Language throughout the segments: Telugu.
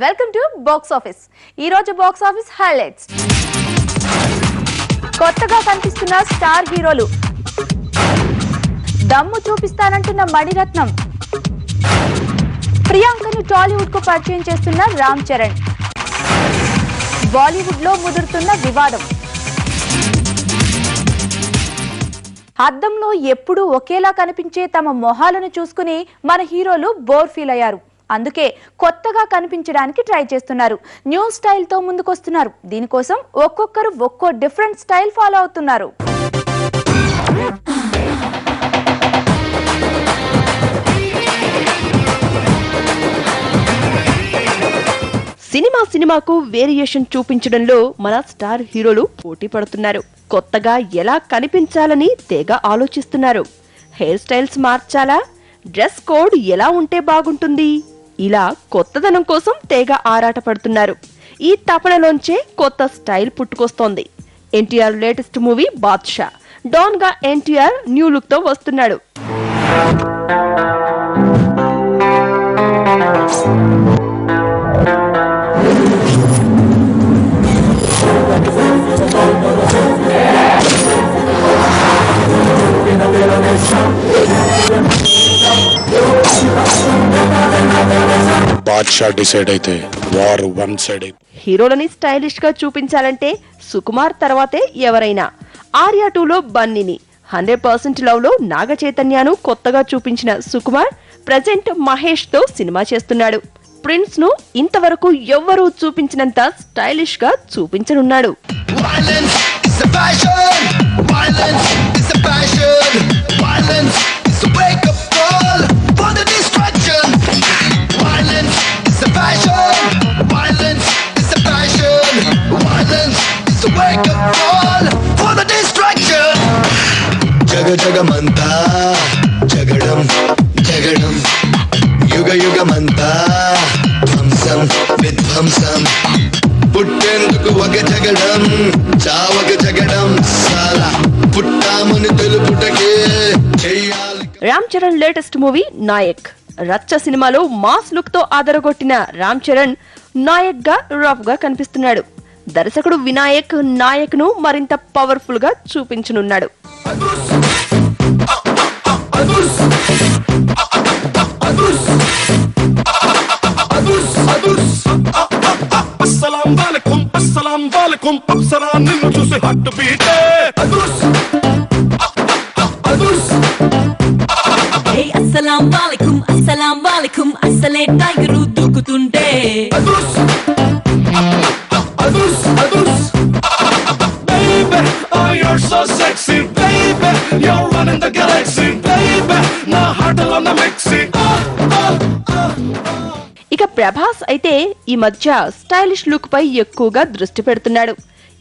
Welcome to box office. ఈ రోజు బాక్స్ ఆఫీస్ హైలైట్స్. కొత్తగా కనిపిస్తున్న స్టార్ హీరోలు, దమ్ము చూపిస్తానంటున్న మణిరత్నం, ప్రియాంకను టాలీవుడ్ కు పరిచయం చేస్తున్న రామ్ చరణ్, బాలీవుడ్ లో ముదురుతున్న వివాదం, అద్దంలో ఎప్పుడూ ఒకేలా కనిపించే తమ మొహాలను చూసుకుని మన హీరోలు బోర్ ఫీల్ అయ్యారు. అందుకే కొత్తగా కనిపించడానికి ట్రై చేస్తున్నారు. న్యూ స్టైల్ తో ముందుకొస్తున్నారు. దీనికోసం ఒక్కొక్కరు ఒక్కో డిఫరెంట్ స్టైల్ ఫాలో అవుతున్నారు. సినిమాకు వేరియేషన్ చూపించడంలో మన స్టార్ హీరోలు పోటీ పడుతున్నారు. కొత్తగా ఎలా కనిపించాలని తెగ ఆలోచిస్తున్నారు. హెయిర్ స్టైల్స్ మార్చాలా, డ్రెస్ కోడ్ ఎలా ఉంటే బాగుంటుంది, ఇలా కొత్తదనం కోసం తెగ ఆరాట పడుతున్నారు. ఈ తపనలోంచే కొత్త స్టైల్ పుట్టుకొస్తోంది. NTR latest movie Badshah, don గా ఎన్టీఆర్ న్యూ లుక్ తో వస్తున్నాడు. హీరోలని స్టైలిష్ గా చూపించాలంటే సుకుమార్ తర్వాతే ఎవరైనా. ఆర్యా 2లో బన్నీని, 100% లవ్ లో నాగ చైతన్యను కొత్తగా చూపించిన సుకుమార్ ప్రెజెంట్ మహేష్ తో సినిమా చేస్తున్నాడు. ప్రిన్స్ ను ఇంతవరకు ఎవ్వరూ చూపించినంత స్టైలిష్ గా చూపించనున్నాడు. జగమంతా జగడం జగడం, యుగ యుగమంతా ధ్వంసం విధ్వంసం, పుట్టేందుకు ఒక జగడం, చావక జగడం, సాలా పుట్టామని తెలుపుటకే చెయ్యాలి. Ram Charan latest movie Nayak. రచ్చ సినిమాలో మాస్ లుక్ తో ఆదరగొట్టిన రామ్ చరణ్ నాయక్ గా రఫ్ గా కనిపిస్తున్నాడు. దర్శకుడు వినాయక్ నాయక్ ను మరింత పవర్ఫుల్ గా చూపించనున్నాడు. అసలే tiger దూకుతుంటే baby, oh you're so sexy, baby, you're running the galaxy, baby, na heart alone mixy. ఇక ప్రభాస్ అయితే ఈ మధ్య స్టైలిష్ లుక్ పై ఎక్కువగా దృష్టి పెడుతున్నాడు.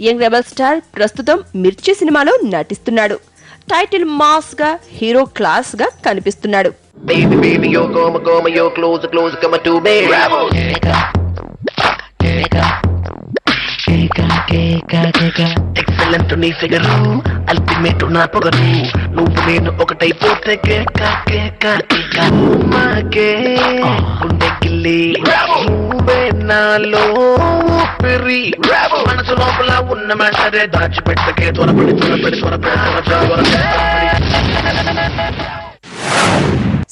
యంగ్ రెబల్ స్టార్ ప్రస్తుతం మిర్చి సినిమాలో నటిస్తున్నాడు. టైటిల్ మాస్ గా, హీరో క్లాస్ గా కనిపిస్తున్నాడు. Baby, you're gonna, you're closer, come to me. Excellent నీ ఫిగరు, అల్టిమేట్ నా పొగరు, నువ్వు నేను ఒకటైపోతే మాకే గుండె గిల్లి, నువ్వే నాలో పెరి, మనసు లోపల ఉన్న మ్యాటరే దాచిపెట్టకే, త్వరపడి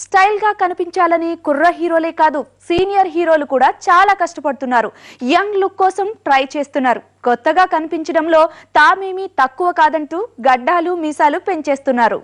స్టైల్ గా కనిపించాలని కుర్ర హీరోలే కాదు, సీనియర్ హీరోలు కూడా చాలా కష్టపడుతున్నారు. యంగ్ లుక్ కోసం ట్రై చేస్తున్నారు. కొత్తగా కనిపించడంలో తామేమీ తక్కువ కాదంటూ గడ్డాలు మీసాలు పెంచేస్తున్నారు.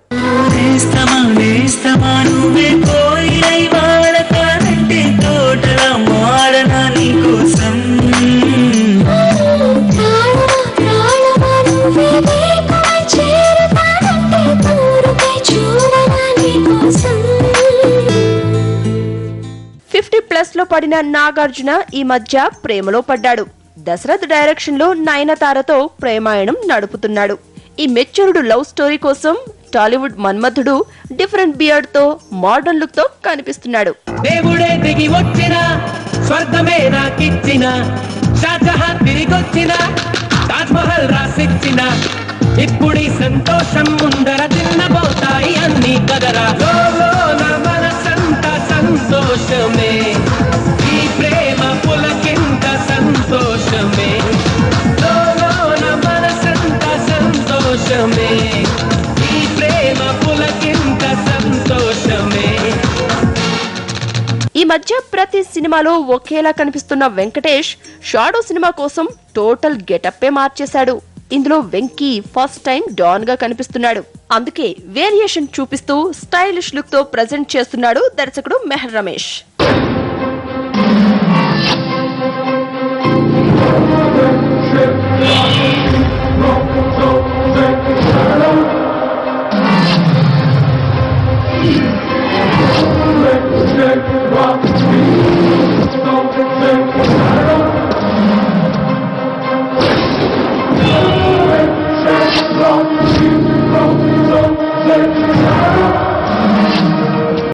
లో పడిన నాగార్జున ఈ మధ్య ప్రేమలో పడ్డాడు. దశరథ్ డైరెక్షన్ లో నయనతారతో ప్రేమాయణం నడుపుతున్నాడు. ఈ మెచ్యూర్డ్ లవ్ స్టోరీ కోసం టాలీవుడ్ మన్మథుడు డిఫరెంట్ బియర్డ్ తో మోడర్న్ లుక్ తో కనిపిస్తున్నాడు. దేవుడే దిగి వచ్చిన స్వర్గమే నాకిచ్చిన షాజహాన్ తిరిగొచ్చిన తాజ్ మహల్ రాసిచ్చిన ఇప్పుడీ సంతోషం ముందర తిన్నబోతాయి అన్ని కదరా నా మనసంతా సంతోషమే ఈ ప్రేమ పులకి సినిమాలో ఒకేలా కనిపిస్తున్న వెంకటేష్ షాడో సినిమా కోసం టోటల్ గెటప్పే మార్చేశాడు. ఇందులో వెంకీ ఫస్ట్ టైం డాన్ గా కనిపిస్తున్నాడు. అందుకే వేరియేషన్ చూపిస్తూ స్టైలిష్ లుక్ తో ప్రెజెంట్ చేస్తున్నాడు దర్శకుడు మెహర్ రమేష్. Rock,